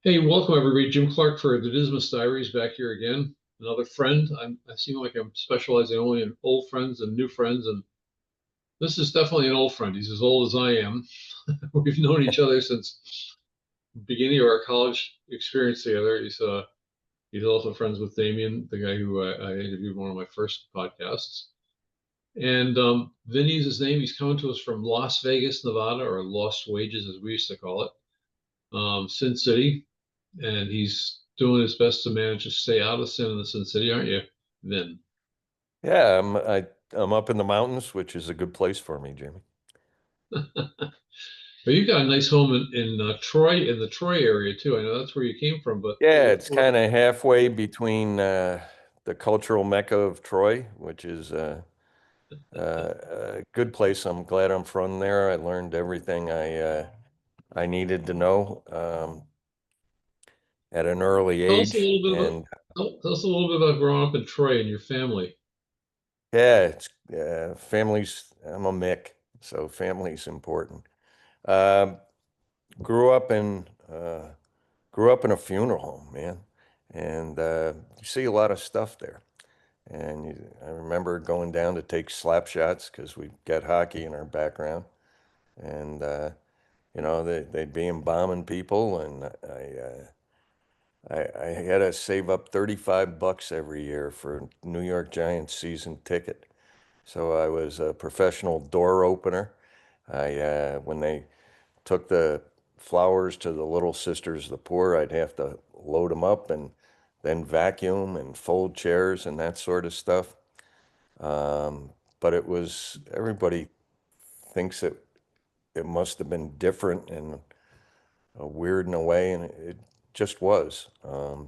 Hey, welcome everybody. Jim Clark for the Dismas Diaries back here again. Another friend. I seem like I'm specializing only in old friends and new friends, and this is definitely an old friend. He's as old as I am. We've known each other since the beginning of our college experience together. He's also friends with Damien, the guy who I interviewed on one of my first podcasts. And Vinny's his name. He's coming to us from Las Vegas, Nevada, or Lost Wages, as we used to call it, Sin City, and he's doing his best to manage to stay out of sin in the Sin City, aren't you, Vin? Yeah, I'm up in the mountains, which is a good place for me, Jamie. Well, you've got a nice home in Troy, in the Troy area too. I know that's where you came from, but Yeah, it's kind of halfway between the cultural mecca of Troy, which is a good place. I'm glad I'm from there. I learned everything I needed to know at an early tell us a age, little bit about and tell us a little bit about growing up in Troy and your family. yeah, it's families. I'm a Mick, so family's important. Um, grew up in uh, grew up in a funeral home, man, and you see a lot of stuff there. And I remember going down to take slap shots because we got hockey in our background, and they'd be embalming people, and I had to save up $35 every year for a New York Giants season ticket. So I was a professional door opener. When they took the flowers to the Little Sisters of the Poor, I'd have to load them up and then vacuum and fold chairs and that sort of stuff. But everybody thinks it must have been different and weird in a way, and it just was.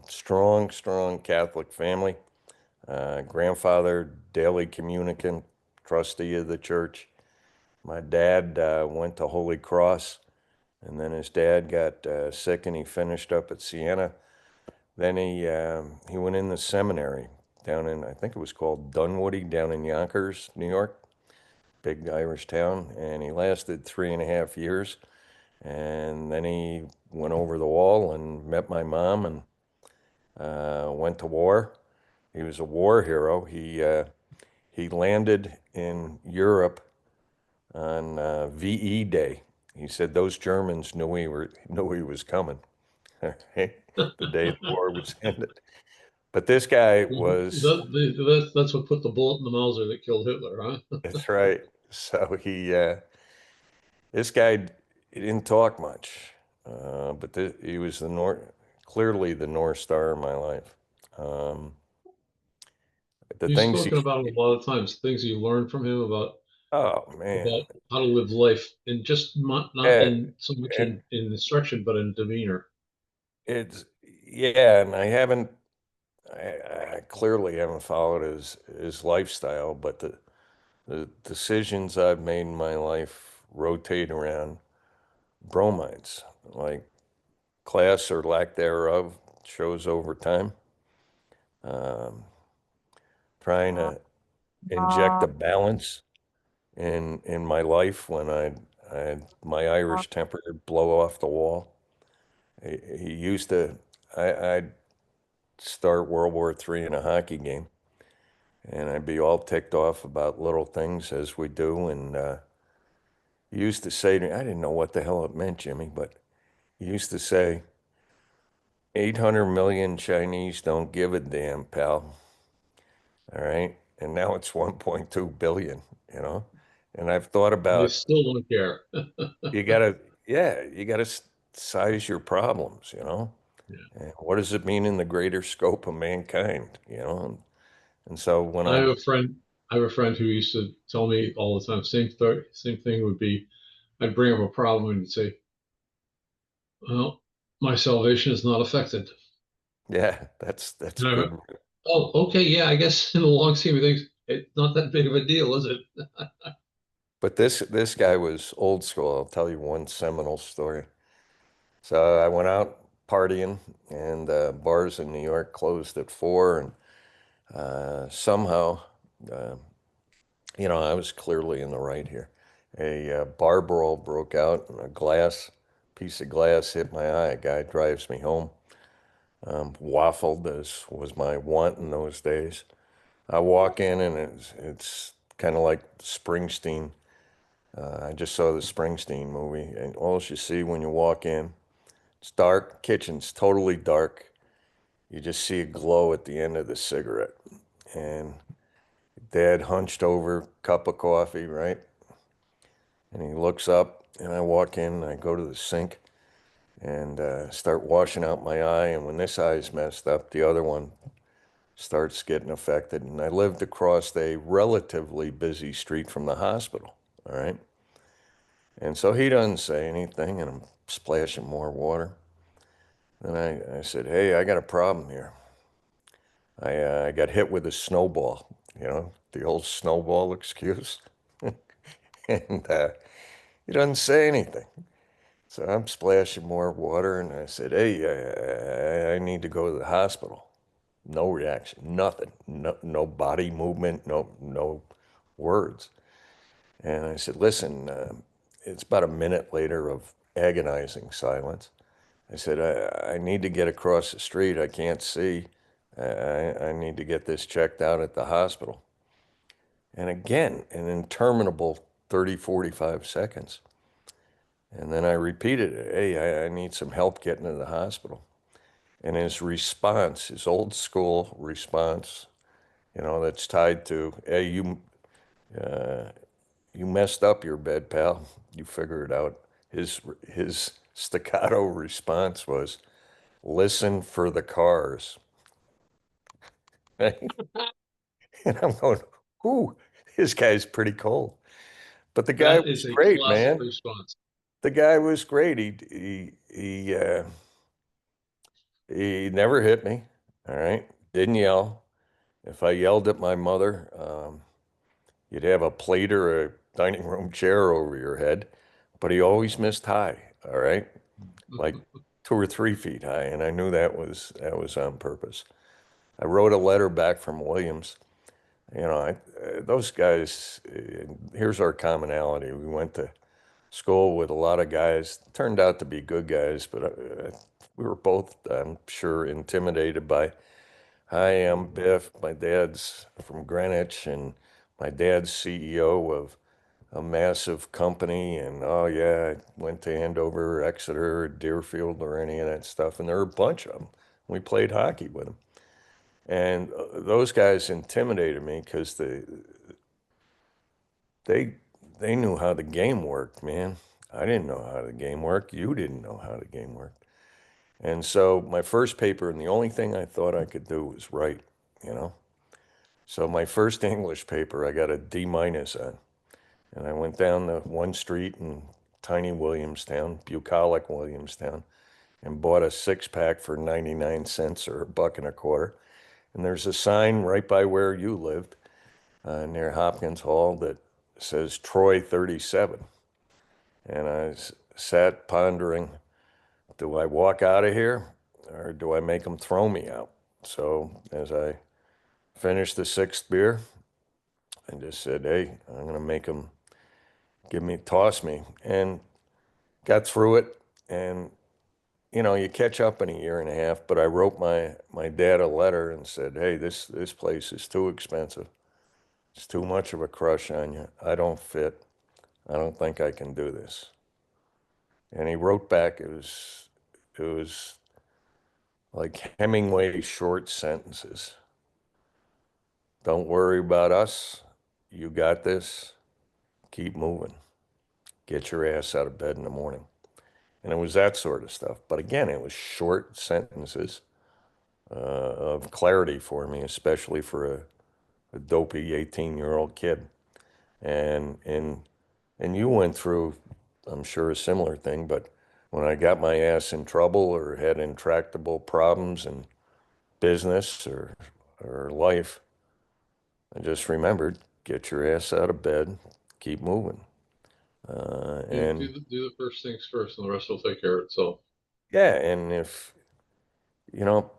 Strong, strong Catholic family. Grandfather, daily communicant, trustee of the church. My dad went to Holy Cross, and then his dad got sick, and he finished up at Siena. Then he went in the seminary down in, I think it was called Dunwoody, down in Yonkers, New York, big Irish town, and he lasted 3.5 years. And then he went over the wall and met my mom and went to war. He was a war hero. He landed in Europe on VE Day. He said those Germans knew he was coming. The day the war was ended. But this guy was, That's what put the bullet in the Mauser that killed Hitler, huh? that's right. So this guy, he didn't talk much, but he was clearly the North Star of my life. Um, the You've things he, spoken about him a lot of times, things you learned from him oh man, about how to live life, and just not yeah, in so much and in instruction, but in demeanor. it's yeah, and I clearly haven't followed his lifestyle, but the decisions I've made in my life rotate around bromides, like class or lack thereof shows over time. Um, Trying to inject a balance in my life when I had my Irish temper blow off the wall. He used to, I'd start World War III in a hockey game, and I'd be all ticked off about little things as we do. And he used to say to me, I didn't know what the hell it meant, Jimmy, but he used to say, 800 million Chinese don't give a damn, pal. All right. And now it's 1.2 billion, you know? And I've thought They about still don't care. you gotta, yeah, you gotta size your problems, Yeah. And what does it mean in the greater scope of mankind, And so when I have I'm, a friend. I have a friend who used to tell me all the time. Same thing would be. I'd bring up a problem and he'd say, "Well, my salvation is not affected." yeah, that's And I went, good. "Oh, okay, yeah. I guess in the long scheme of things, it's not that big of a deal, is it?" But this guy was old school. I'll tell you one seminal story. So I went out partying, and bars in New York closed at 4, and somehow, uh, I was clearly in the right here. A bar brawl broke out, and a glass piece of glass hit my eye. A guy drives me home. Waffled, as was my want in those days. I walk in and it's kind of like Springsteen. I just saw the Springsteen movie, and all you see when you walk in, it's dark, kitchen's totally dark. You just see a glow at the end of the cigarette. And Dad hunched over, cup of coffee, right? And he looks up, and I walk in, and I go to the sink and start washing out my eye. And when this eye's messed up, the other one starts getting affected. And I lived across a relatively busy street from the hospital, all right? And so he doesn't say anything, and I'm splashing more water. Then I said, hey, I got a problem here. I got hit with a snowball, the old snowball excuse. And he doesn't say anything. So I'm splashing more water, and I said, hey, I need to go to the hospital. No reaction, nothing, no body movement, no words. And I said, listen, it's about a minute later of agonizing silence. I said, I need to get across the street. I can't see. I need to get this checked out at the hospital. And again, an interminable 30, 45 seconds. And then I repeated it. Hey, I need some help getting to the hospital. And his response, his old school response, that's tied to, hey, you messed up your bed, pal. You figure it out. His staccato response was, listen for the cars. And I'm going, ooh, this guy's pretty cold. But the guy That was is a great, classic man. response. The guy was great. He never hit me. All right. Didn't yell. If I yelled at my mother, you'd have a plate or a dining room chair over your head. But he always missed high. All right. Like 2 or 3 feet high. And I knew that was on purpose. I wrote a letter back from Williams. Those guys, here's our commonality. We went to school with a lot of guys, turned out to be good guys, but we were both, I'm sure, intimidated by, hi, I'm Biff. My dad's from Greenwich, and my dad's CEO of a massive company. And oh, yeah, I went to Andover, Exeter, Deerfield, or any of that stuff. And there were a bunch of them. We played hockey with them. And those guys intimidated me because they they knew how the game worked, man. I didn't know how the game worked. You didn't know how the game worked. And so my first paper, and the only thing I thought I could do was write, you know. So my first English paper, I got a D minus on. And I went down to one street in tiny Williamstown, bucolic Williamstown, and bought a six-pack for 99 cents or a buck and a quarter. And there's a sign right by where you lived, near Hopkins Hall, that says Troy 37. And I sat pondering, do I walk out of here or do I make them throw me out? So as I finished the sixth beer, I just said, hey, I'm going to make them toss me. And got through it. And, you catch up in a year and a half. But I wrote my dad a letter and said, hey, this place is too expensive. It's too much of a crush on you. I don't fit. I don't think I can do this. And he wrote back, it was like Hemingway short sentences. Don't worry about us. You got this. Keep moving. Get your ass out of bed in the morning. And it was that sort of stuff. But again, it was short sentences of clarity for me, especially for a dopey 18-year-old kid. And you went through, I'm sure, a similar thing, but when I got my ass in trouble or had intractable problems in business or life, I just remembered, get your ass out of bed, keep moving. And Do the first things first, and the rest will take care of itself. yeah, and if, you know,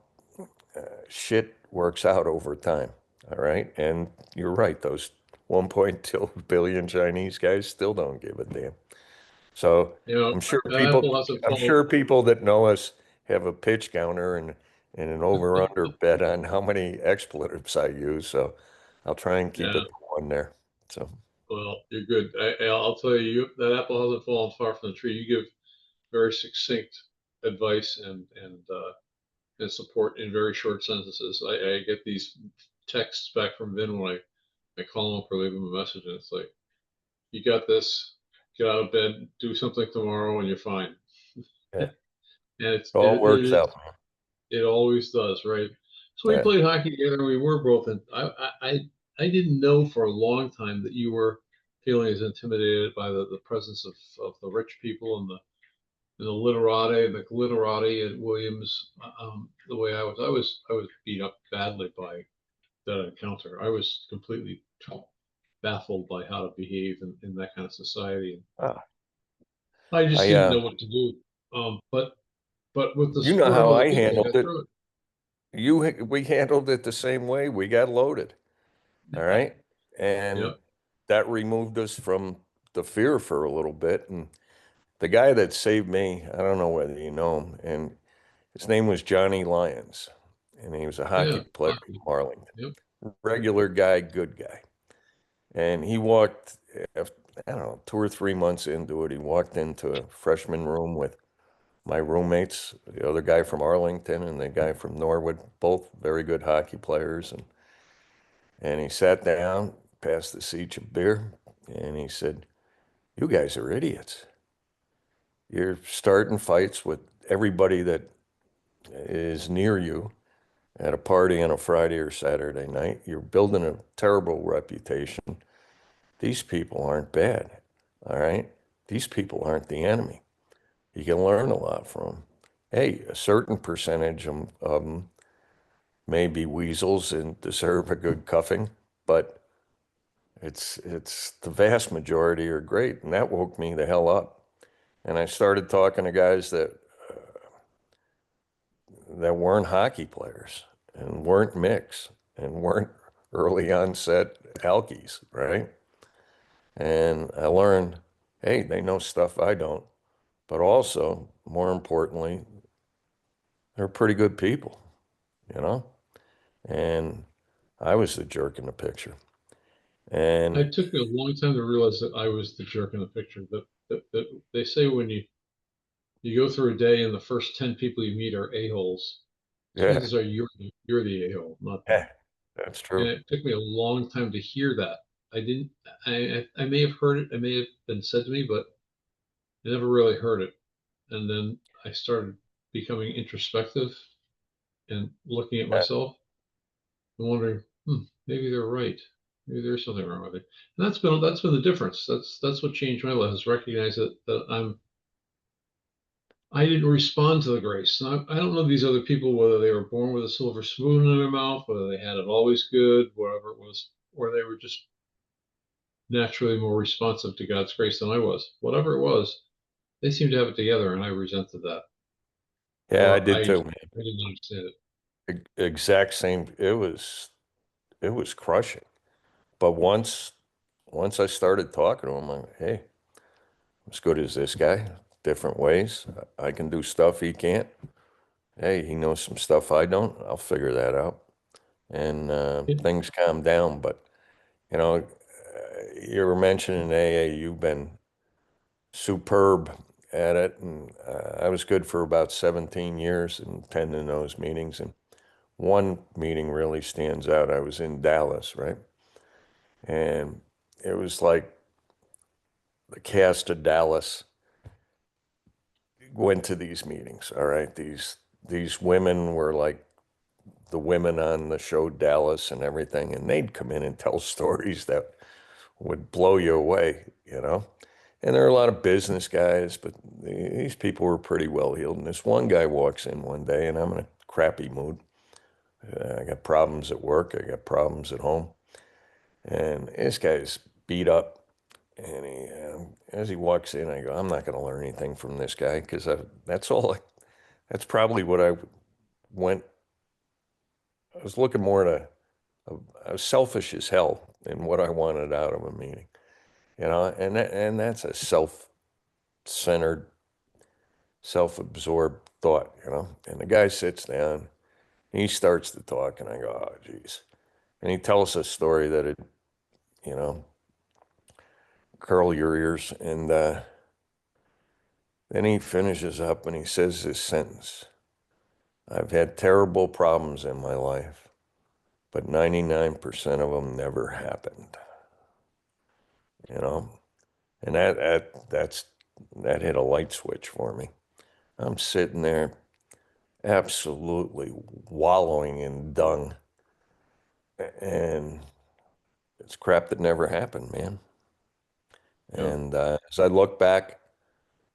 shit works out over time, all right? And you're right, those 1.2 billion Chinese guys still don't give a damn. So You know, that apple hasn't I'm fallen. sure people that know us have a pitch counter and an over/under bet on how many expletives I use. So I'll try and keep Yeah, it to one there. So well, you're good. I'll tell you, that apple hasn't fallen far from the tree. You give very succinct advice and support in very short sentences. I get these texts back from Vin when I call him up or leave him a message, and it's like, you got this. Get out of bed, do something tomorrow, and you're fine. yeah, it And all works out. it always does, right? So we Yeah. played hockey together. We were both, and I didn't know for a long time that you were feeling as intimidated by the presence of the rich people and the literati and the glitterati at Williams. The way I was beat up badly by that encounter. I was completely baffled by how to behave in that kind of society. Ah, I just I didn't know what to do. But with the you know support of how other I people, I handled got it. through We handled it the same way. We got loaded. All it. right. And Yep. that removed us from the fear for a little bit. And the guy that saved me, I don't know whether you know him, and his name was Johnny Lyons. And he was a hockey Yeah. player Hockey. from Arlington. Yep. Regular guy, good guy. And he walked, I don't know, 2 or 3 months into it, he walked into a freshman room with my roommates, the other guy from Arlington and the guy from Norwood, both very good hockey players. And he sat down, passed us each a beer, and he said, "You guys are idiots. You're starting fights with everybody that is near you at a party on a Friday or Saturday night. You're building a terrible reputation. These people aren't bad, all right? These people aren't the enemy. You can learn a lot from them. Hey, a certain percentage of them may be weasels and deserve a good cuffing, but it's the vast majority are great." And that woke me the hell up. And I started talking to guys that weren't hockey players and weren't mixed and weren't early onset alkies, right? And I learned, hey, they know stuff I don't, but also, more importantly, they're pretty good people, you know? And I was the jerk in the picture. And It took me a long time to realize that I was the jerk in the picture. That they say when you go through a day and the first 10 people you meet are a-holes, yeah, chances are you're the a-hole, not them. yeah, that's And true. it took me a long time to hear that. I didn't. I may have heard it. It may have been said to me, but I never really heard it. And then I started becoming introspective and looking at Yeah, myself and wondering, maybe they're right. Maybe there's something wrong with it. And that's been the difference. That's what changed my life is recognize that I didn't respond to the grace. And I don't know these other people whether they were born with a silver spoon in their mouth, whether they had it always good, whatever it was, or they were just naturally more responsive to God's grace than I was. Whatever it was, they seemed to have it together, and I resented that, yeah, I or did too, man. I didn't understand it. Exact same. It was crushing. But once I started talking to him, I'm like, hey, I'm as good as this guy, different ways. I can do stuff he can't. Hey, he knows some stuff I don't. I'll figure that out. And It, things calm down. But, you were mentioning AA, you've been superb at it. And I was good for about 17 years and attending those meetings. And one meeting really stands out. I was in Dallas, right? And it was like the cast of Dallas went to these meetings. All right, these women were like the women on the show Dallas and everything, and they'd come in and tell stories that would blow you away, you know. And there are a lot of business guys, but these people were pretty well heeled. And this one guy walks in one day, and I'm in a crappy mood. I got problems at work. I got problems at home, and this guy's beat up. And as he walks in, I go, I'm not going to learn anything from this guy because that's all. That's probably what I went. I was looking more at I was selfish as hell in what I wanted out of a meeting, and that's a self-centered, self-absorbed thought, you know. And the guy sits down, he starts to talk, and I go, oh, geez. And he tells a story that it, you know, curl your ears. And then he finishes up and he says this sentence: I've had terrible problems in my life, but 99% of them never happened, you know? And that hit a light switch for me. I'm sitting there absolutely wallowing in dung, and it's crap that never happened, man. Yeah. And as I look back,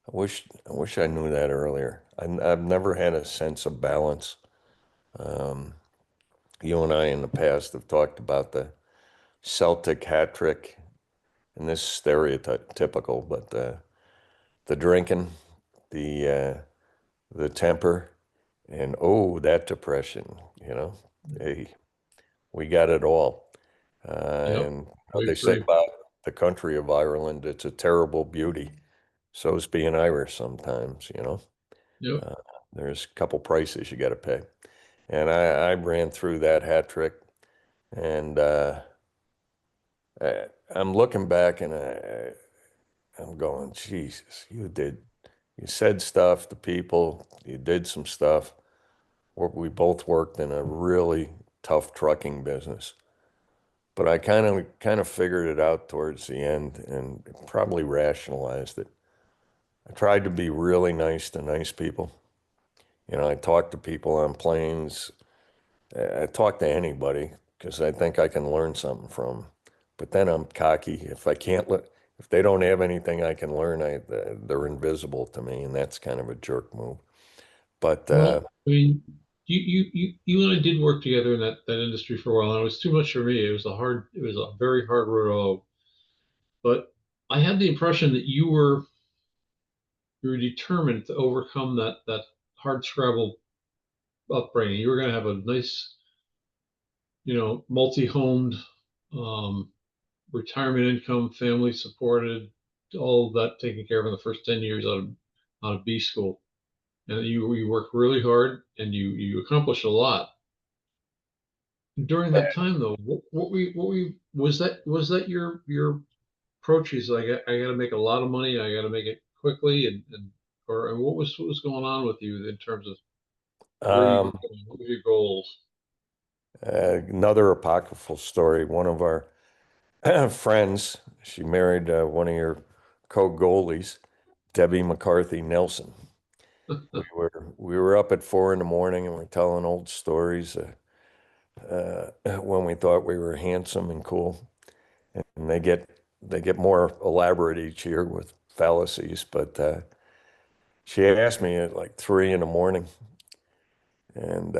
I wish I knew that earlier. I've never had a sense of balance. Um, you and I in the past have talked about the Celtic hat trick, and this is stereotypical, but the drinking, the the temper, and oh, that depression, you know. Hey, we got it all. Yep. And I they say agree. about the country of Ireland, it's a terrible beauty. So is being Irish sometimes, you know. Yep. Uh, there's a couple prices you got to pay. And I ran through that hat trick, and I'm looking back and I'm going, Jesus, you said stuff to people, you did some stuff. We both worked in a really tough trucking business. But I kind of figured it out towards the end and probably rationalized it. I tried to be really nice to nice people. You know, I talked to people on planes. I talk to anybody because I think I can learn something from 'em. But then I'm cocky. If I can't, if they don't have anything I can learn, they're invisible to me, and that's kind of a jerk move. But Well, I mean, you and I did work together in that industry for a while, and it was too much for me. It was a very hard road. But I had the impression that you were determined to overcome that hard scrabble upbringing. You were going to have a nice, multi-homed, um, retirement income, family supported, all of that taken care of in the first 10 years out of B school. And you worked really hard and you accomplished a lot. During that time though, was that your approach is like I got to make a lot of money, I got to make it quickly and what was going on with you in terms of where you were um, going, what were your goals? another apocryphal story. One of our friends, she married one of your co-goalies, Debbie McCarthy Nelson. We were up at 4 in the morning and we're telling old stories when we thought we were handsome and cool, and they get more elaborate each year with fallacies. But she asked me at like 3 in the morning, and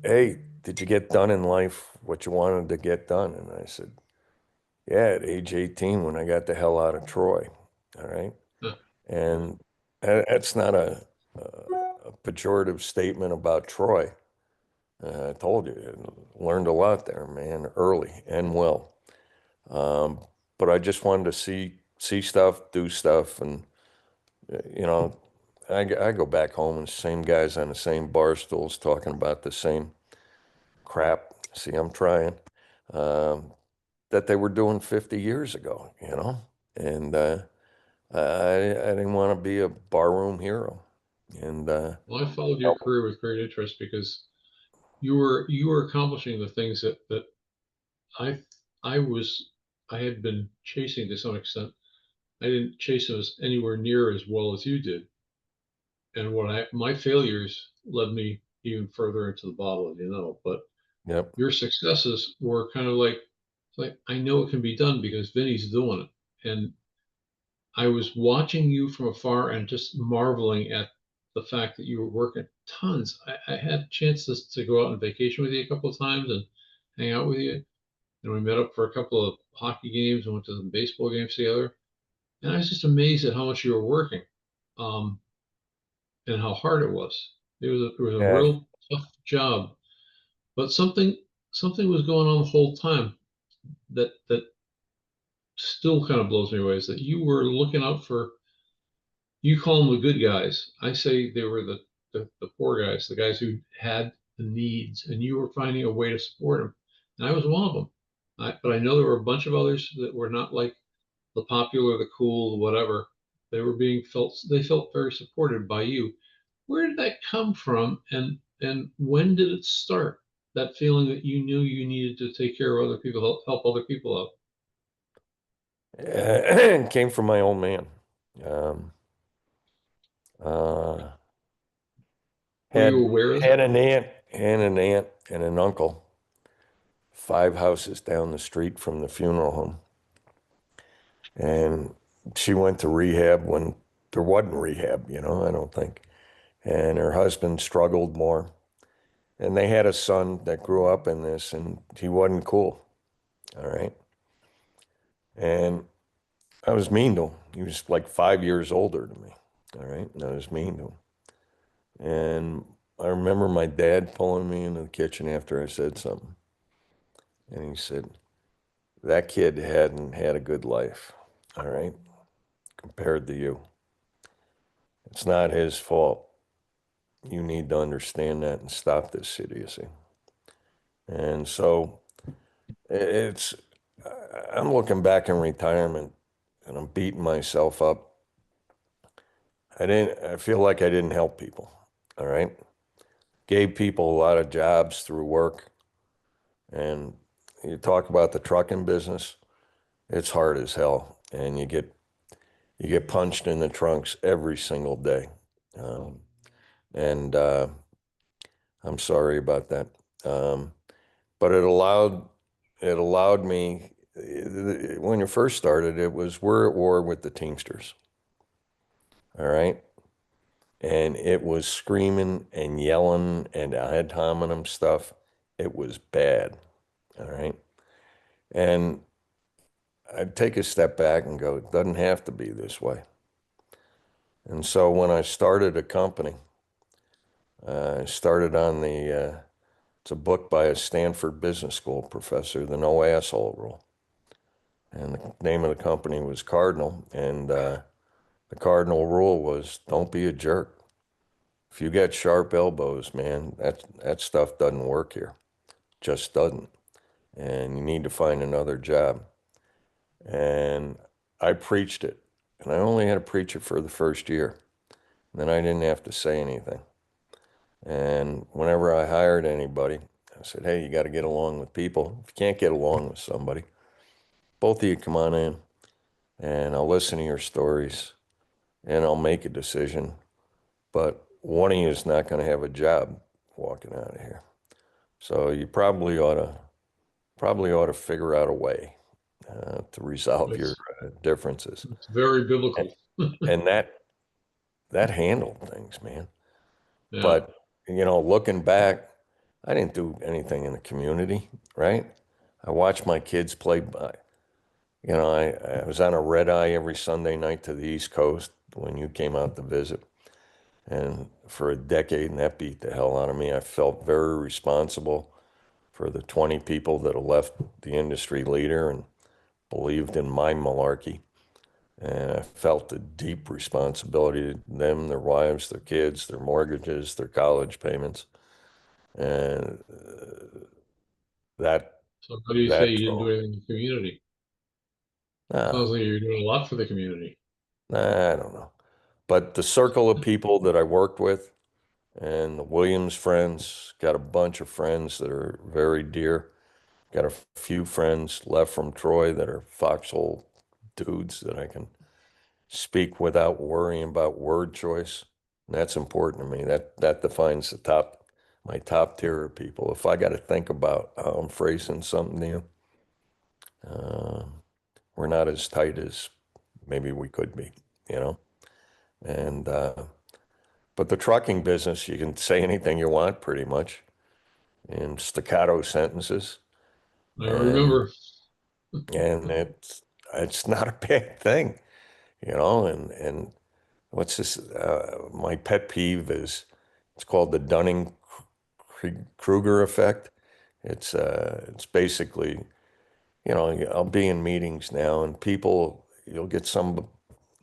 hey, did you get done in life what you wanted to get done? And I said, yeah, at age 18 when I got the hell out of Troy. All right. And that's not a pejorative statement about Troy. I told you, learned a lot there, man, early and well. Um, but I just wanted to see stuff, do stuff, and you know, I go back home and the same guys on the same bar stools talking about the same crap. See, I'm trying um, that they were doing 50 years ago, you know, and I didn't want to be a barroom hero, and Well, I followed your career with great interest because you were accomplishing the things that I I was I had been chasing to some extent. I didn't chase them anywhere near as well as you did. And my failures led me even further into the bottle, as you know. But yep, your successes were kind of like, it's like I know it can be done because Vinny's doing it. And I was watching you from afar and just marveling at the fact that you were working tons. I had chances to go out on vacation with you a couple of times and hang out with you. And we met up for a couple of hockey games and went to some baseball games together. And I was just amazed at how much you were working, um, and how hard it was. It was a yeah. real tough job, but something was going on the whole time that still kind of blows me away. Is that you were looking out for You call them the good guys. I say they were the poor guys, the guys who had the needs, and you were finding a way to support them. And I was one of them. But I know there were a bunch of others that were not like the popular, the cool, the whatever. They were being felt. They felt very supported by you. Where did that come from, and when did it start? That feeling that you knew you needed to take care of other people, help other people out. It came from my old man. Um, uh, Were you had aware of had that? an aunt and an uncle 5 houses down the street from the funeral home, and she went to rehab when there wasn't rehab. I don't think. And her husband struggled more, and they had a son that grew up in this, and he wasn't cool. All right, and I was mean to him. He was like 5 years older than me. All right, and I was mean to him. And I remember my dad pulling me into the kitchen after I said something. And he said, that kid hadn't had a good life, all right, compared to you. It's not his fault. You need to understand that and stop this idiocy. And so it's, I'm looking back in retirement and I'm beating myself up. I feel like I didn't help people, all right? Gave people a lot of jobs through work. And you talk about the trucking business, it's hard as hell. And you get punched in the trunks every single day. Um, and I'm sorry about that. Um, but it allowed me, when you first started, it was we're at war with the Teamsters. All right. And it was screaming and yelling and ad hominem stuff. It was bad. All right. And I'd take a step back and go, it doesn't have to be this way. And so when I started a company, I started on it's a book by a Stanford Business School professor, The No Asshole Rule. And the name of the company was Cardinal. And the cardinal rule was don't be a jerk. If you get sharp elbows, man, that stuff doesn't work here. Just doesn't. And you need to find another job. And I preached it. And I only had to preach it for the first year. And then I didn't have to say anything. And whenever I hired anybody, I said, hey, you got to get along with people. If you can't get along with somebody, both of you come on in and I'll listen to your stories and I'll make a decision. But one of you is not going to have a job walking out of here. So you probably ought to figure out a way to resolve your It's differences. it's very And, biblical. and that handled things, man. Yeah. But, looking back, I didn't do anything in the community, right? I watched my kids play. I was on a red eye every Sunday night to the East Coast when you came out to visit. And for a decade, and that beat the hell out of me. I felt very responsible for the 20 people that have left the industry leader and believed in my malarkey. And I felt a deep responsibility to them, their wives, their kids, their mortgages, their college payments. And that So how do you say that you didn't do drove. anything in the community? Nah, Sounds like you're doing a lot for the community. I don't know. But the circle of people that I worked with and the Williams friends, got a bunch of friends that are very dear. Got a few friends left from Troy that are foxhole dudes that I can speak without worrying about word choice. And that's important to me. That defines my top tier of people. If I got to think about how I'm phrasing something to you, uh, we're not as tight as maybe we could be, you know? And, but the trucking business, you can say anything you want pretty much in staccato sentences. I And, remember. and it's not a bad thing, and what's this, my pet peeve is, it's called the Dunning-Kruger effect. It's basically, I'll be in meetings now and you'll get some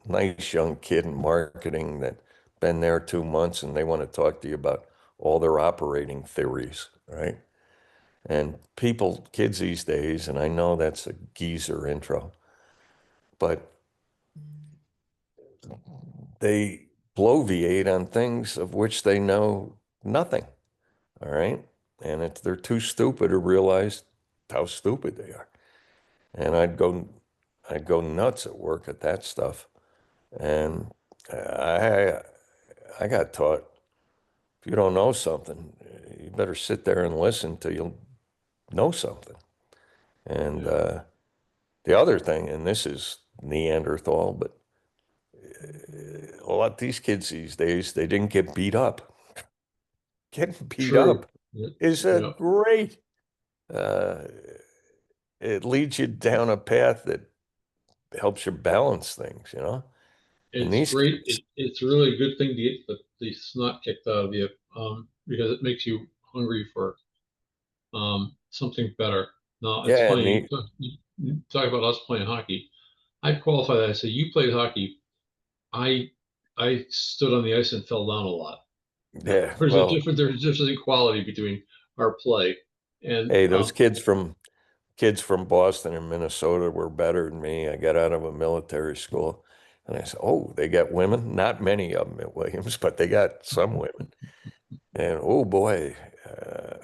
nice young kid in marketing that been there 2 months and they want to talk to you about all their operating theories, right? And people, kids these days, and I know that's a geezer intro, but they bloviate on things of which they know nothing, all right? And if they're too stupid to realize how stupid they are. And I'd go nuts at work at that stuff. And I, I got taught, if you don't know something, you better sit there and listen till you know something. And Yeah, the other thing, and this is Neanderthal, but a lot of these kids these days, they didn't get beat up. Getting beat true. up Yeah, is a yeah. great, uh, it leads you down a path that helps you balance things, you know? And It's these great. kids, It's really a good thing to get the snot kicked out of you, because it makes you hungry for something better. Now, it's yeah, funny, you talk about us playing hockey. I qualify that. I say, you played hockey. I I stood on the ice and fell down a lot. yeah, There's a difference in quality between our play. And hey, those kids from Boston and Minnesota were better than me. I got out of a military school and I said, oh, they got women? Not many of them at Williams, but they got some women. And oh boy, uh,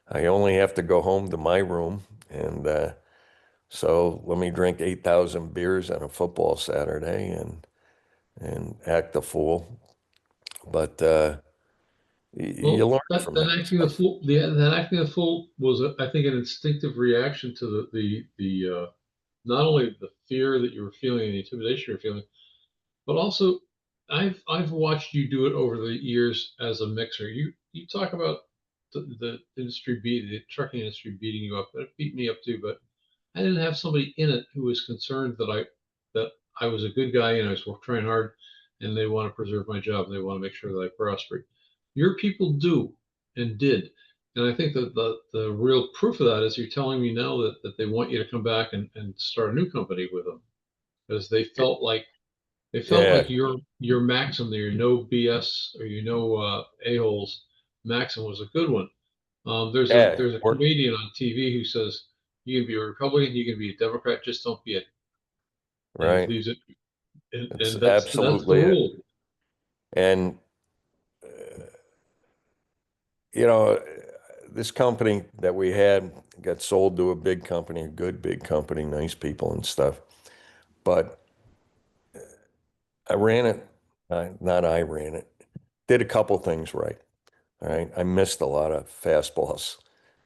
I only have to go home to my room. And so let me drink 8,000 beers on a football Saturday and act a fool. But you well, learn that from that that acting the stuff. fool, that acting the fool was, I think, an instinctive reaction to the not only the fear that you were feeling and the intimidation you were feeling, but also I've watched you do it over the years as a mixer. You talk about the industry the trucking industry beating you up. It beat me up too, but I didn't have somebody in it who was concerned that I was a good guy and I was trying hard, and they want to preserve my job and they want to make sure that I prosper. Your people do and did. And I think that the real proof of that is you're telling me now that they want you to come back and start a new company with them because they felt Yeah, like your maxim there, no BS or a-holes maxim was a good one. yeah, There's a comedian on TV who says you can be a Republican, you can be a Democrat, just don't be it, and right. leaves it. It's And that's the absolutely it. rule. And you know, this company that we had got sold to a big company, a good big company, nice people and stuff. But I ran it, not I ran it, did a couple things right. All right. I missed a lot of fastballs,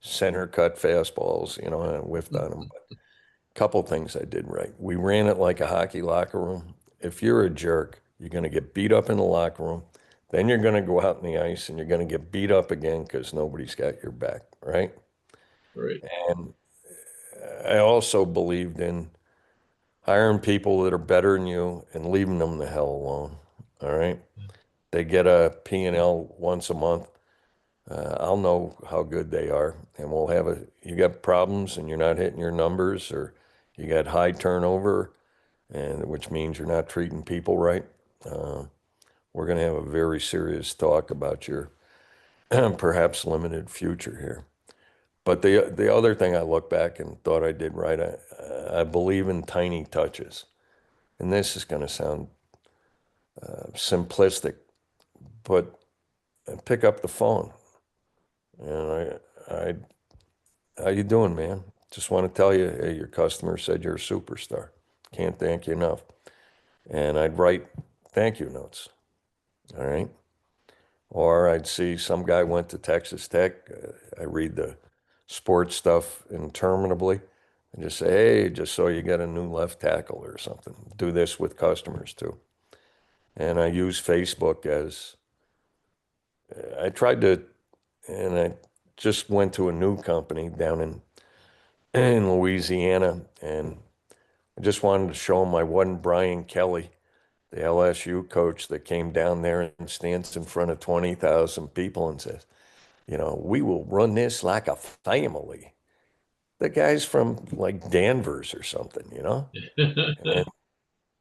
center cut fastballs, you know, and I whiffed on them. But a couple things I did right. We ran it like a hockey locker room. If you're a jerk, you're going to get beat up in the locker room. Then you're going to go out on the ice and you're going to get beat up again because nobody's got your back, right? Right. And I also believed in hiring people that are better than you and leaving them the hell alone. All right. They get a P&L once a month. I'll know how good they are. And you got problems and you're not hitting your numbers or you got high turnover, and which means you're not treating people right. Uh, we're going to have a very serious talk about your perhaps limited future here. But the other thing I look back and thought I did right, I believe in tiny touches. And this is going to sound simplistic, but pick up the phone. And how you doing, man? Just want to tell you, hey, your customer said you're a superstar. Can't thank you enough. And I'd write thank you notes. All right. Or I'd see some guy went to Texas Tech. I read the sports stuff interminably and just say, hey, just so you get a new left tackle or something. Do this with customers too. And I use Facebook as I tried to, and I just went to a new company down in Louisiana, and I just wanted to show them I wasn't Brian Kelly, the LSU coach that came down there and stands in front of 20,000 people and says, you know, we will run this like a family. The guy's from like Danvers or something, you know?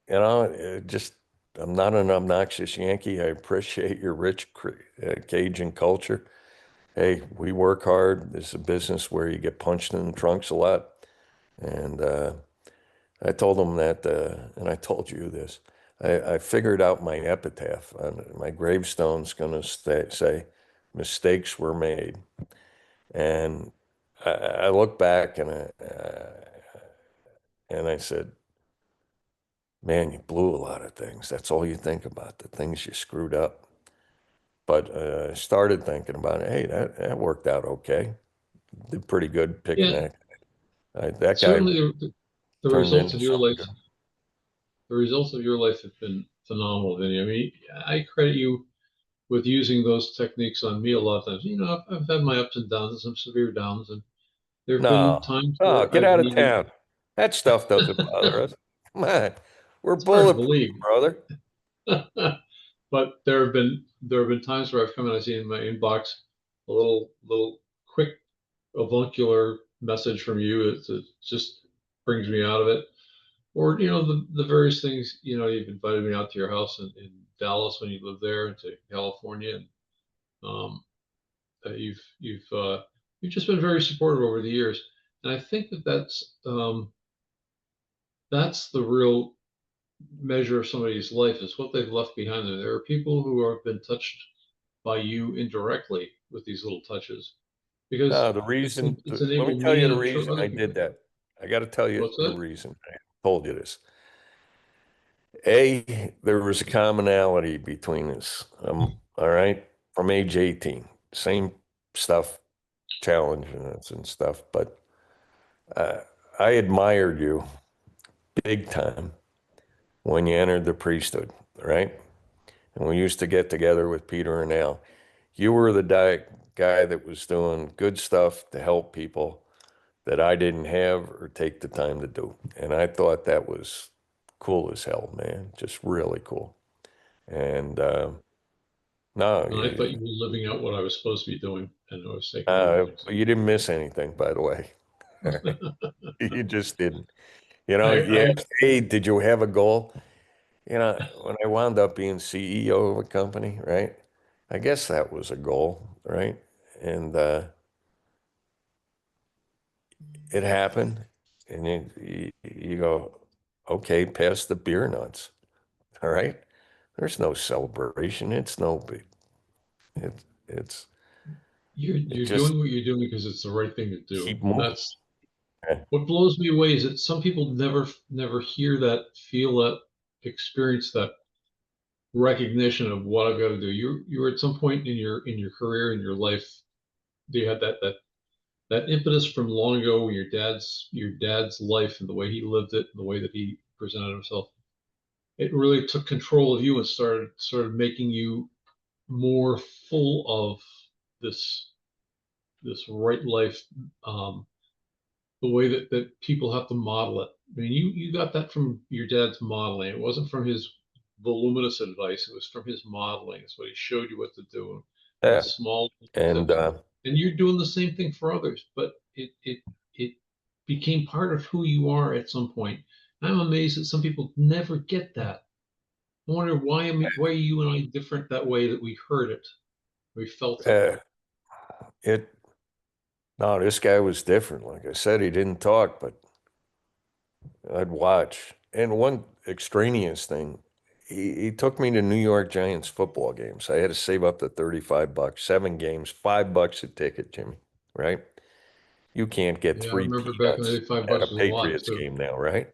just I'm not an obnoxious Yankee. I appreciate your rich Cajun culture. Hey, we work hard. This is a business where you get punched in the trunks a lot. And I told them that, and I told you this. I figured out my epitaph. My gravestone's going to say, mistakes were made. And I look back and I said, man, you blew a lot of things. That's all you think about, the things you screwed up. But I started thinking about it. Hey, that worked out okay. Did pretty good picking Yeah, that. That guy certainly the turned results into of your something life, good. the results of your life have been phenomenal, Vinny. I mean, I credit you with using those techniques on me a lot of times. You know, I've had my ups and downs, some severe downs, and there have been No, times no, where get I've out of needed. town. That stuff doesn't bother us. Come on. We're It's hard to bulletproof, believe, brother. but there have been times where I've come and I see in my inbox a little quick avuncular message from you. It just brings me out of it. Or the various things. You've invited me out to your house in Dallas when you lived there, and to California, and um, you've just been very supportive over the years. And I think that's the real measure of somebody's life, is what they've left behind them. There are people who have been touched by you indirectly with these little touches, because No, the reason, it's let me enabled tell me, you and the I'm sure reason other I did people. that. I got to tell you What's the that? reason. I told you this. A, there was a commonality between us. All right, from age 18, same stuff, challenging us and stuff. But uh, I admired you big time when you entered the priesthood, right? And we used to get together with Peter and Al. You were the guy that was doing good stuff to help people that I didn't have or take the time to do. And I thought that was cool as hell, man. Just really cool. And no, And I thought you were living out what I was supposed to be doing, and I was taking over things. you didn't miss anything, by the way. You just didn't. You I asked, hey, did you have a goal? When I wound up being CEO of a company, right? I guess that was a goal, right? And it happened, and you go, okay, pass the beer nuts, all right? There's no celebration. It's no big. It, it's it you're just doing what you're doing because it's the right thing to do. keep moving. That's Yeah. what blows me away, is that some people never hear that, feel that, experience that recognition of what I've got to do. You were at some point in your career, in your life, you had that impetus from long ago, when your dad's life and the way he lived it and the way that he presented himself. It really took control of you and started making you more full of this right life, um, the way that people have to model it. I mean, you got that from your dad's modeling. It wasn't from his voluminous advice. It was from his modeling. It's what he showed you what to do, and the Yeah. small And tips. And you're doing the same thing for others, but it became part of who you are at some point. I'm amazed that some people never get that. I wonder why are you and I different that way, that we heard it, we felt it. uh, it no, this guy was different. Like I said, he didn't talk, but I'd watch. And one extraneous thing, he took me to New York Giants football games. I had to save up to 35 bucks, 7 games, $5 a ticket, Jimmy, right? You can't get Yeah, I three remember back in the peanuts day, five at a bucks was a lot Patriots too. game now, right?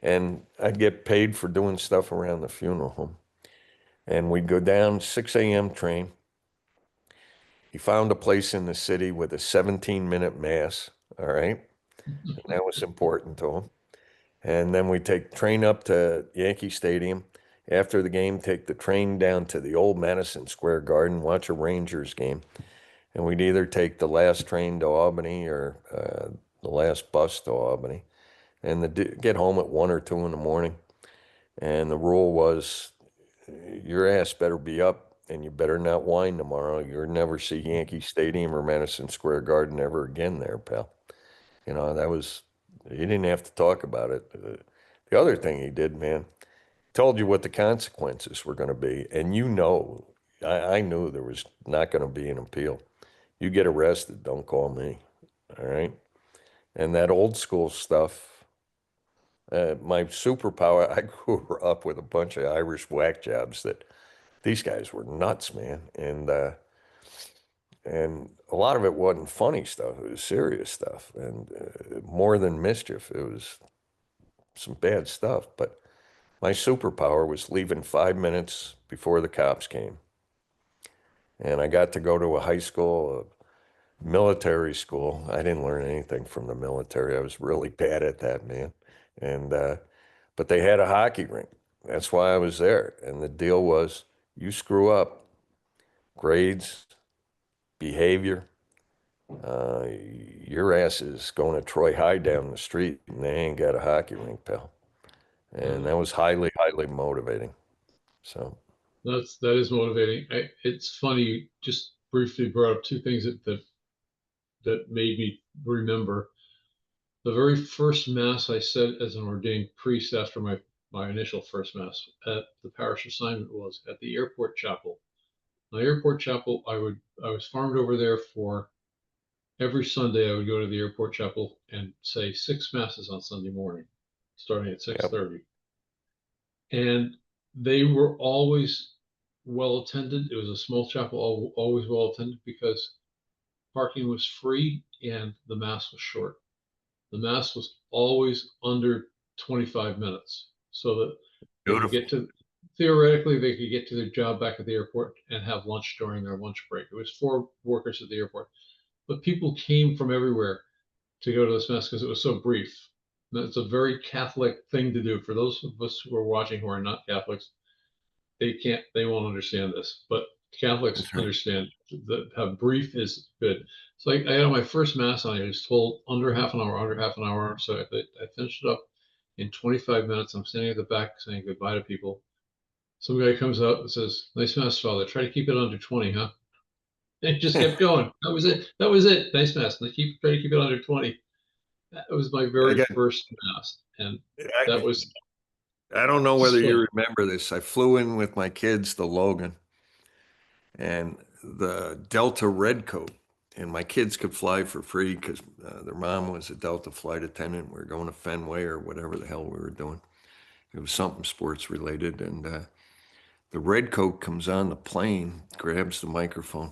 And I'd get paid for doing stuff around the funeral home. And we'd go down 6 a.m. train. He found a place in the city with a 17-minute mass, all right? And that was important to him. And then we take train up to Yankee Stadium. After the game, take the train down to the old Madison Square Garden, watch a Rangers game. And we'd either take the last train to Albany or the last bus to Albany, and get home at 1 or 2 in the morning. And the rule was, your ass better be up, and you better not whine tomorrow. You'll never see Yankee Stadium or Madison Square Garden ever again there, pal. That was, he didn't have to talk about it. The other thing he did, man, told you what the consequences were going to be, and I knew there was not going to be an appeal. You get arrested, don't call me. All right. And that old school stuff, my superpower, I grew up with a bunch of Irish whack jobs that these guys were nuts, man. And a lot of it wasn't funny stuff. It was serious stuff and more than mischief. It was some bad stuff. But my superpower was leaving 5 minutes before the cops came. And I got to go to a high school, a military school. I didn't learn anything from the military. I was really bad at that, man. And, but they had a hockey rink. That's why I was there. And the deal was you screw up, grades, behavior, uh, your ass is going to Troy High down the street and they ain't got a hockey rink, pal. And Uh, that was highly, highly motivating. So, that is motivating. It's funny. You just briefly brought up two things that made me remember. The very first mass I said as an ordained priest after my initial first mass at the parish assignment was at the airport chapel. My airport chapel, I was farmed over there for every Sunday. I would go to the airport chapel and say six masses on Sunday morning, starting at yep, 6:30, and they were always well attended. It was a small chapel, always well attended because parking was free and the mass was short. The mass was always under 25 minutes so that they could get beautiful. to, theoretically, they could get to their job back at the airport and have lunch during their lunch break. It was for workers at the airport, but people came from everywhere to go to this mass because it was so brief. It's a very Catholic thing to do. For those of us who are watching who are not Catholics, they won't understand this, but Catholics That's right. understand how brief is good. So I had my first mass and I was told under half an hour, under half an hour. So I finished it up in 25 minutes. I'm standing at the back saying goodbye to people. Some guy comes out and says, "Nice mass, Father. Try to keep it under 20, huh?" And it just kept going. That was it. That was it. Nice mass. And try to keep it under 20. That was my I very got, first mass, and that I, was I don't know whether just you remember this. I flew in with my kids to Logan and the Delta Red Coat, and my kids could fly for free because their mom was a Delta flight attendant. We were going to Fenway or whatever the hell we were doing. It was something sports related, and the Red Coat comes on the plane, grabs the microphone.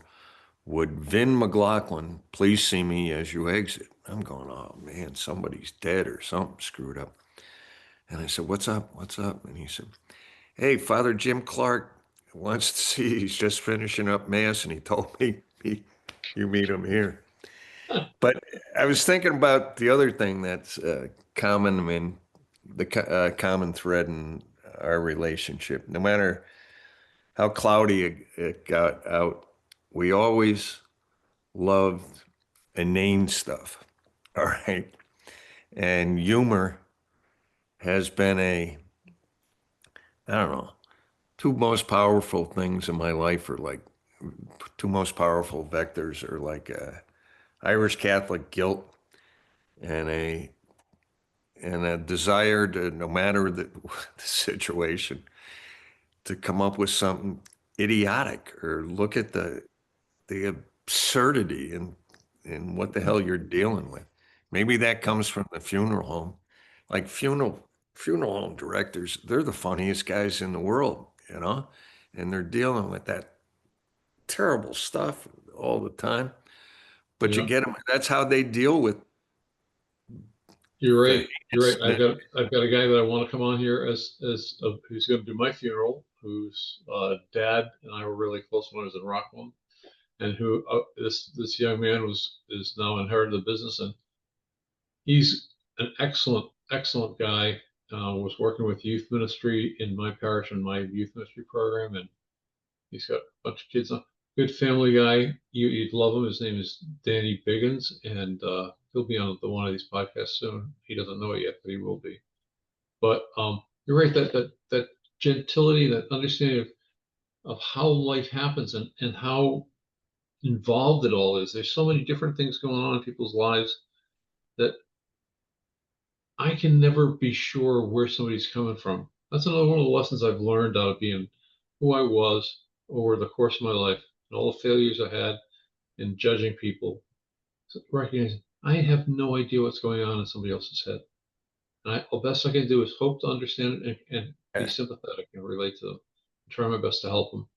Would Vin McLaughlin please see me as you exit? I'm going, oh man, somebody's dead or something screwed up. And I said, what's up? What's up? And he said, hey, Father Jim Clark wants to see you. He's just finishing up Mass, and he told me you meet him here. But I was thinking about the other thing that's common in the common thread in our relationship. No matter how cloudy it got out, we always loved inane stuff. All right. And humor has been I don't know, two most powerful things in my life are like two most powerful vectors are like Irish Catholic guilt and a desire to, no matter the situation, to come up with something idiotic or look at the absurdity in what the hell you're dealing with. Maybe that comes from the funeral home. Like funeral home directors, they're the funniest guys in the world, you know? And they're dealing with that terrible stuff all the time. But you yeah. get them, that's how they deal with You're the right. You're right. heinousness. I've got a guy that I want to come on here as who's going to do my funeral, whose dad and I were really close when I was in Rockland, and who this young man is now inherited the business, and he's an excellent guy. Was working with youth ministry in my parish and my youth ministry program, and he's got a bunch of kids. Good family guy. You'd love him. His name is Danny Biggins, and he'll be on one of these podcasts soon. He doesn't know it yet, but he will be. But you're right that gentility, that understanding of how life happens and how involved it all is. There's so many different things going on in people's lives that I can never be sure where somebody's coming from. That's another one of the lessons I've learned out of being who I was over the course of my life and all the failures I had in judging people. So recognizing I have no idea what's going on in somebody else's head. And the best I can do is hope to understand it and be Yeah. sympathetic and relate to them. Try my best to help them.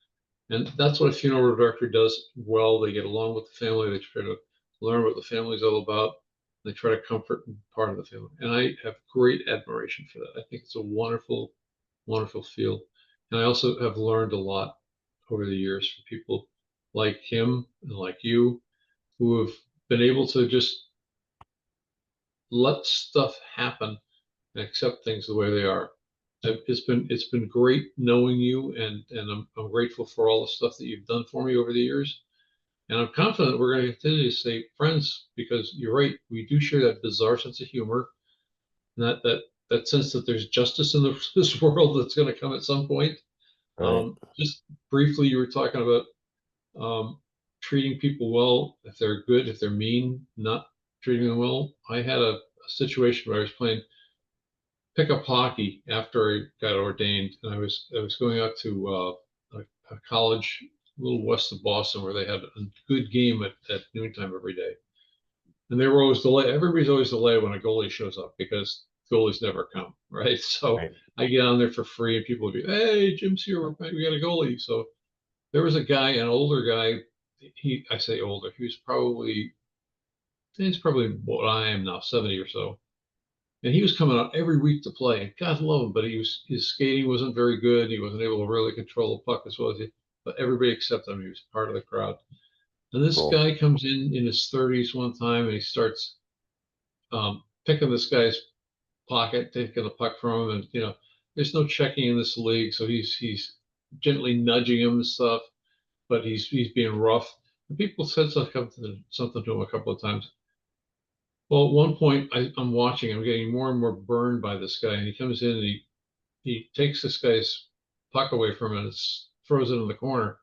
And that's what a funeral director does well. They get along with the family. They try to learn what the family's all about. They try to comfort part of the family. And I have great admiration for that. I think it's a wonderful, wonderful field. And I also have learned a lot over the years from people like him and like you who have been able to just let stuff happen and accept things the way they are. It's been great knowing you, and I'm grateful for all the stuff that you've done for me over the years. And I'm confident we're going to continue to stay friends because you're right. We do share that bizarre sense of humor, and that sense that there's justice in this world that's going to come at some point. Right. Just briefly, you were talking about treating people well if they're good, if they're mean, not treating them well. I had a situation where I was playing pickup hockey after I got ordained, and I was going out to a college a little west of Boston where they had a good game at noontime every day, and they were always delayed. Everybody's always delayed when a goalie shows up because goalies never come, right? So Right. I get on there for free, and people would be, "Hey, Jim's here. We got a goalie." So there was a guy, an older guy. I say older. He's probably what I am now, 70 or so, and he was coming out every week to play. And God love him, but his skating wasn't very good. He wasn't able to really control the puck as well as he. But everybody accepted him. He was part of the crowd. And this Cool. guy comes in his 30s one time, and he starts picking this guy's pocket, taking the puck from him, and there's no checking in this league, so he's gently nudging him and stuff, but he's being rough. And people said something to him a couple of times. Well, at one point, I'm watching. I'm getting more and more burned by this guy, and he comes in and he takes this guy's puck away from him and throws it in the corner,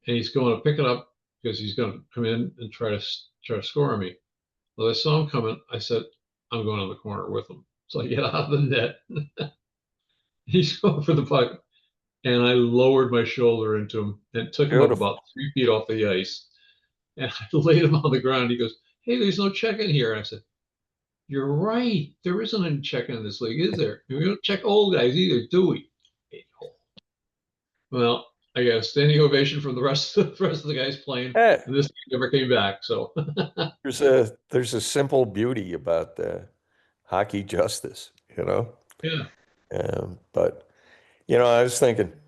and he's going to pick it up because he's going to come in and try to score on me. Well, I saw him coming. I said, "I'm going to the corner with him." So I get out of the net. He's going for the puck, and I lowered my shoulder into him and took him up Beautiful. about 3 feet off the ice, and I laid him on the ground. He goes, "Hey, there's no check in here." And I said, "You're right. There isn't any check in this league, is there? We don't check old guys either, do we?" Well, I got a standing ovation from the rest of the guys playing, Yeah. and this guy never came back. So There's a simple beauty about hockey justice, you know. yeah, But I was thinking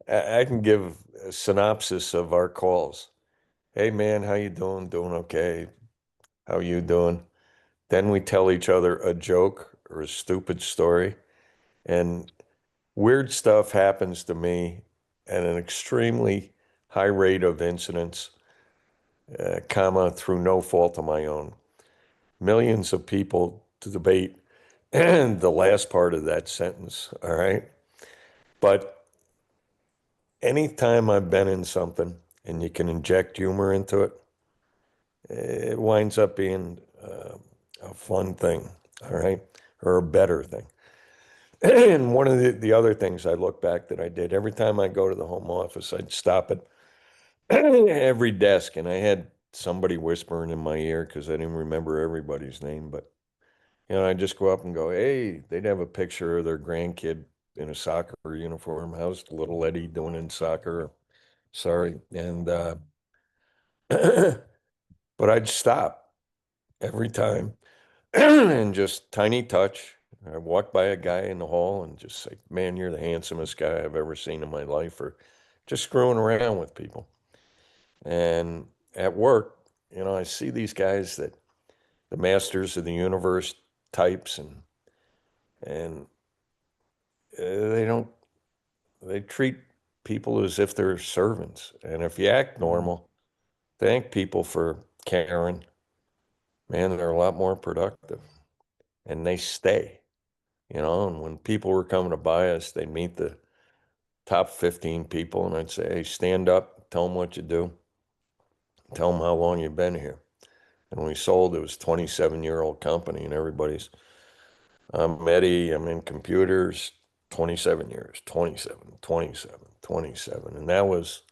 I can give a synopsis of our calls. Hey man, how you doing? Doing okay. How you doing? Then we tell each other a joke or a stupid story, and weird stuff happens to me at an extremely high rate of incidence, through no fault of my own. Millions of people to debate the last part of that sentence, all right? But anytime I've been in something and you can inject humor into it, it winds up being a fun thing, all right? Or a better thing. And one of the other things I look back that I did, every time I go to the home office, I'd stop at every desk and I had somebody whispering in my ear because I didn't remember everybody's name, but I just go up and go, hey, they'd have a picture of their grandkid in a soccer uniform. How's little Eddie doing in soccer? Sorry. And, but I'd stop every time and just tiny touch. I walk by a guy in the hall and just say, man, you're the handsomest guy I've ever seen in my life, or just screwing around with people. And at work, I see these guys that the masters of the universe types, and they don't they treat people as if they're servants. And if you act normal, thank people for caring, man, they're a lot more productive and they stay, and when people were coming to buy us, they'd meet the top 15 people and I'd say, hey, stand up, tell them what you do, tell them how long you've been here. And when we sold, it was a 27-year-old company and everybody's, I'm Eddie, I'm in computers, 27 years, 27, 27, 27. And that was,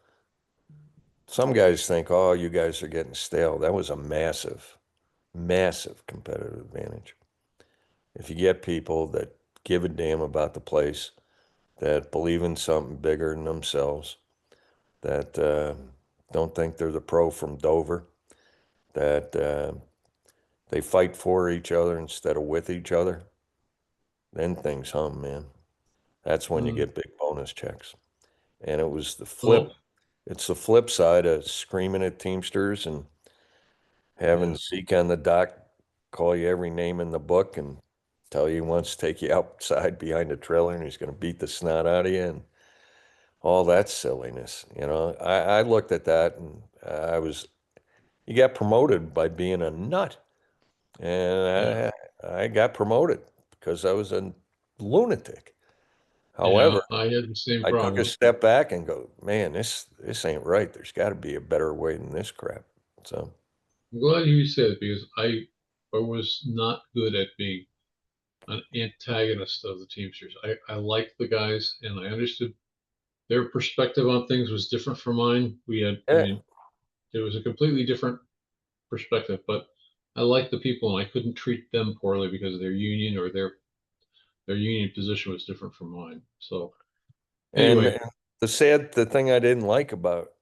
some guys think, oh, you guys are getting stale. That was a massive, massive competitive advantage. If you get people that give a damn about the place, that believe in something bigger than themselves, that don't think they're the pro from Dover, that they fight for each other instead of with each other, then things hum, man. That's when you Mm. get big bonus checks. And it was the flip. Well, It's the flip side of screaming at Teamsters and having yeah, Zeke on the dock call you every name in the book and tell you he wants to take you outside behind the trailer and he's going to beat the snot out of you and all that silliness. I looked at that and you got promoted by being a nut. yeah, And I got promoted because I was a lunatic. yeah. However, I had the same I took a problem. step back and go, man, this ain't right. There's got to be a better way than this crap. So, I'm glad you said it because I was not good at being an antagonist of the Teamsters. I liked the guys and I understood their perspective on things was different from mine. I yeah. mean, it was a completely different perspective, but I liked the people and I couldn't treat them poorly because of their union or their union position was different from mine. So And anyway, the thing I didn't like about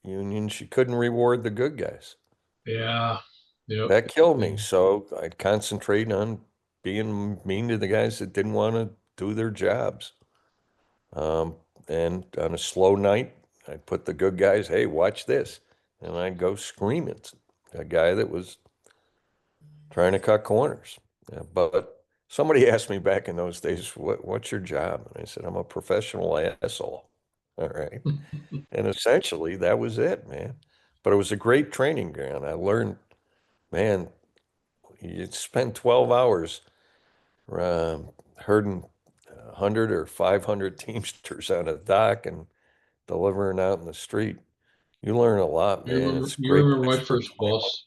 unions, you couldn't reward the good guys. yeah, yep, That killed me. yeah. So I'd concentrate on being mean to the guys that didn't want to do their jobs. Um, and on a slow night, I'd put the good guys, hey, watch this. And I'd go scream at a guy that was trying to cut corners. But somebody asked me back in those days, what's your job? And I said, I'm a professional asshole. All right. And essentially that was it, man. But it was a great training ground. I learned, man, you'd spend 12 hours herding 100 or 500 Teamsters on a dock and delivering out in the street. You learn a lot, man. It's a You great remember place my for first 21. boss?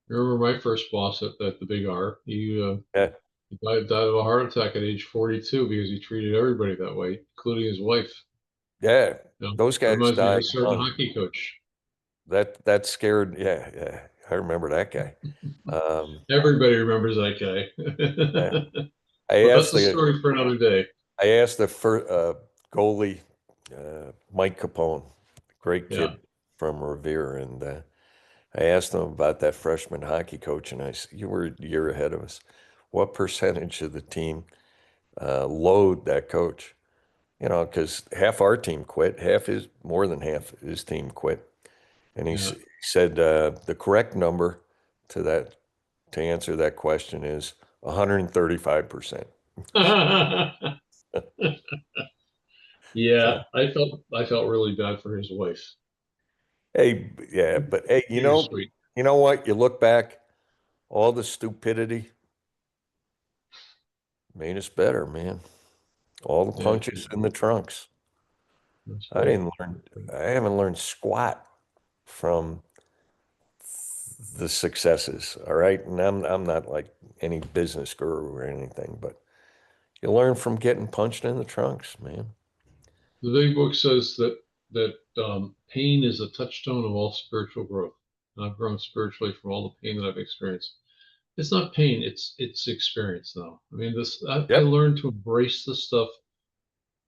You remember my first boss at the Big R? Yeah, He died of a heart attack at age 42 because he treated everybody that way, including his wife. yeah. You know, Those guys reminds me of a died certain young. hockey coach. That scared, yeah, yeah. I remember that guy. Um, Everybody remembers that guy. yeah. I But asked that's a the story for another day. I asked the first goalie, Mike Capone, great Yeah. kid from Revere, and I asked him about that freshman hockey coach, and I said, "You were a year ahead of us. What percentage of the team load that coach? Because half our team quit, more than half his team quit." And Yeah. he said the correct number to that to answer that question is 135%. Yeah, So, I felt really bad for his wife. hey, yeah, but hey, He was sweet. you know what? You look back, all the stupidity made us better, man. All the Yeah, punches in the trunks. that's I right. didn't learn, I haven't learned squat from the successes, all right? And I'm not like any business guru or anything, but you learn from getting punched in the trunks, man. The big book says that pain is a touchstone of all spiritual growth. And I've grown spiritually from all the pain that I've experienced. It's not pain, it's experience now. I mean, I Yep. learned to embrace the stuff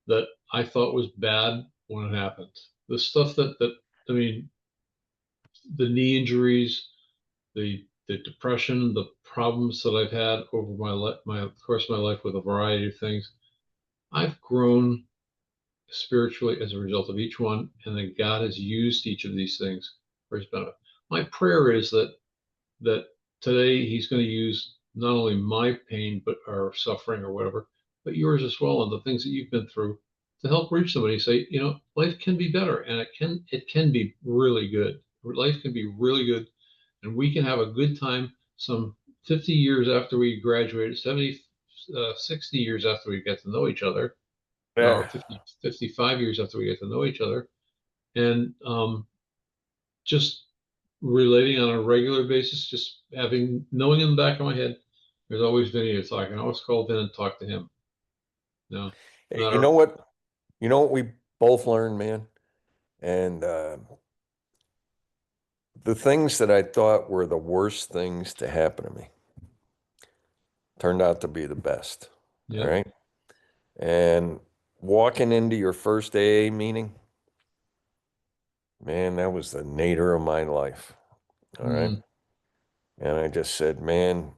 that I thought was bad when it happened. The stuff that I mean, the knee injuries, the depression, the problems that I've had over my course of my life with a variety of things. I've grown spiritually as a result of each one, and that God has used each of these things for His benefit. My prayer is that today He's going to use not only my pain, but our suffering or whatever, but yours as well, and the things that you've been through to help reach somebody. Say, life can be better, and it can be really good. Life can be really good, and we can have a good time. Some 50 years after we graduated, 70, 60 years after we get to know each other, or Yeah. 50, 55 years after we get to know each other, and just relating on a regular basis, just knowing in the back of my head, there's always Vinny to talk. I can always call Vin and talk to him. No, Hey, matter. you know what we both learned, man? And the things that I thought were the worst things to happen to me turned out to be the best. All Yep. right. And walking into your first AA meeting, man, that was the nadir of my life. All right. Mm, And I just said, man,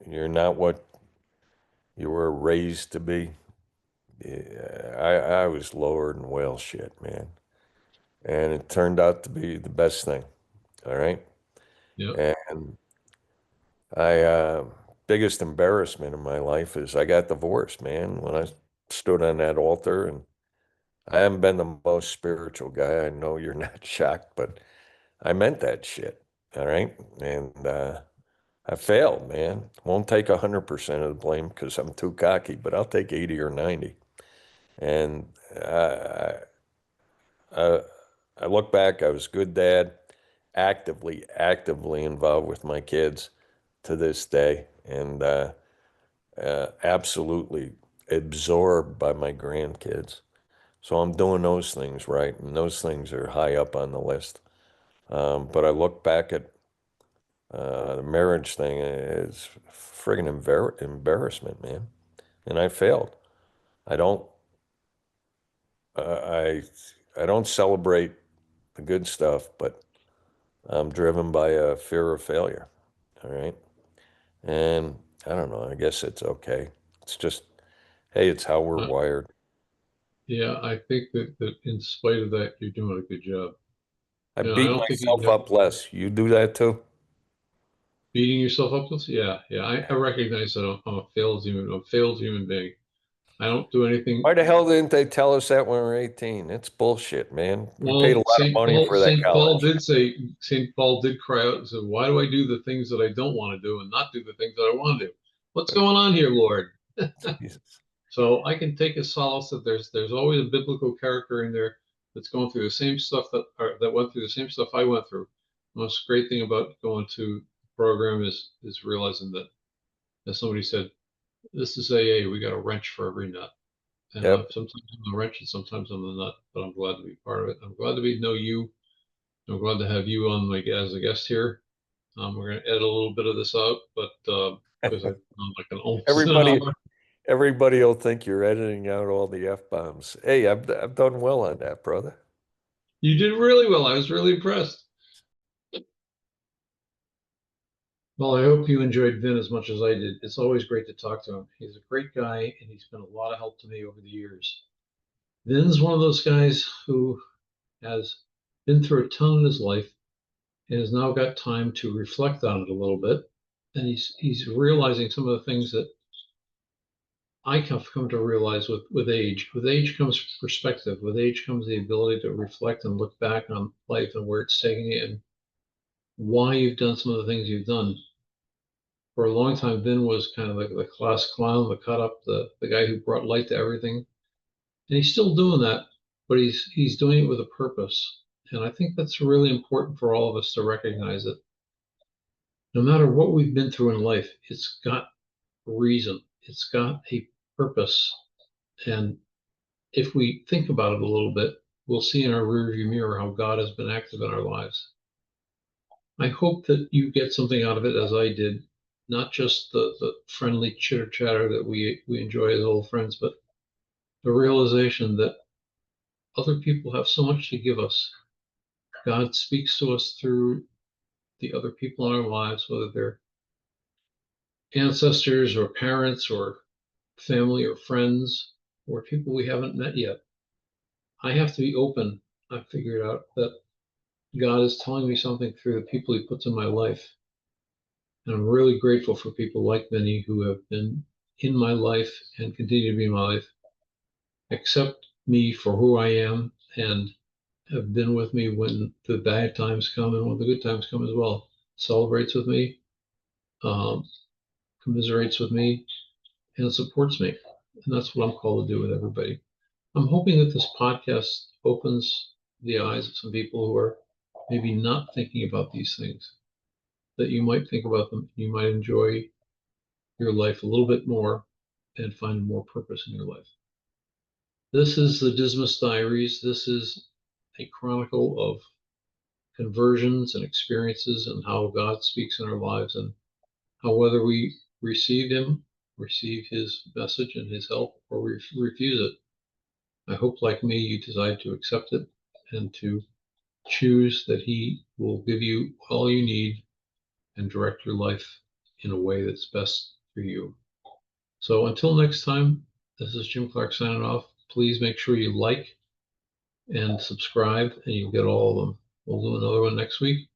you're not what you were raised to be. Yeah, I was lower than whale shit, man. And it turned out to be the best thing. All right. yep. And I, biggest embarrassment in my life is I got divorced, man, when I stood on that altar. And I haven't been the most spiritual guy. I know you're not shocked, but I meant that shit. All right. And I failed, man. Won't take 100% of the blame because I'm too cocky, but I'll take 80 or 90. And I, I look back, I was a good dad, actively involved with my kids to this day, and absolutely absorbed by my grandkids. So I'm doing those things right, and those things are high up on the list. But I look back at the marriage thing as friggin' embarrassment, man. And I failed. I don't, uh, I, I don't celebrate the good stuff, but I'm driven by a fear of failure. All right. And I don't know. I guess it's okay. It's just, hey, it's how we're Uh, wired. yeah, I think that in spite of that, you're doing a good job. I I beat don't think you myself have up less. You do that too? beating yourself up. Yeah, yeah. I recognize that I'm a failed human being. I don't do anything. Why the hell didn't they tell us that when we were 18? It's bullshit, man. We paid a Well, lot of money for that college. St. Paul did cry out and said, "Why do I do the things that I don't want to do and not do the things that I want to do? What's going on here, Lord?" Jesus. So I can take a solace that there's always a biblical character in there that's going through the same stuff that went through the same stuff I went through. The most great thing about going to the program is realizing that, as somebody said, this is AA. We got a wrench for every nut, and Yep. sometimes I'm the wrench and sometimes I'm the nut. But I'm glad to be part of it. I'm glad to know you. I'm glad to have you on as a guest here. We're going to edit a little bit of this out, but because I'm like an almost an Everybody, hour. everybody will think you're editing out all the F-bombs. Hey, I've done well on that, brother. You did really well. I was really impressed. Well, I hope you enjoyed Vin as much as I did. It's always great to talk to him. He's a great guy, and he's been a lot of help to me over the years. Vin's one of those guys who has been through a ton in his life and has now got time to reflect on it a little bit. And he's realizing some of the things that I have come to realize with age. With age comes perspective. With age comes the ability to reflect and look back on life and where it's taking you and why you've done some of the things you've done. For a long time, Vin was kind of like the class clown, the cut up, the guy who brought light to everything. And he's still doing that, but he's doing it with a purpose. And I think that's really important for all of us to recognize that no matter what we've been through in life, it's got reason, it's got a purpose. And if we think about it a little bit, we'll see in our rearview mirror how God has been active in our lives. I hope that you get something out of it as I did, not just the friendly chitter chatter that we enjoy as old friends, but the realization that other people have so much to give us. God speaks to us through the other people in our lives, whether they're ancestors or parents or family or friends or people we haven't met yet. I have to be open. I figured out that God is telling me something through the people he puts in my life. And I'm really grateful for people like Vinny who have been in my life and continue to be in my life, accept me for who I am, and have been with me when the bad times come and when the good times come as well. Celebrates with me, um, commiserates with me, and supports me. And that's what I'm called to do with everybody. I'm hoping that this podcast opens the eyes of some people who are maybe not thinking about these things, that you might think about them. You might enjoy your life a little bit more and find more purpose in your life. This is the Dismas Diaries. This is a chronicle of conversions and experiences and how God speaks in our lives, and how whether we receive him, receive his message and his help, or we refuse it, I hope, like me, you decide to accept it and to choose that he will give you all you need and direct your life in a way that's best for you. So until next time, this is Jim Clark signing off. Please make sure you like and subscribe, and you'll get all of them. We'll do another one next week,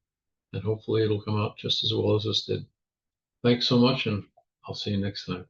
and hopefully it'll come out just as well as this did. Thanks so much, and I'll see you next time.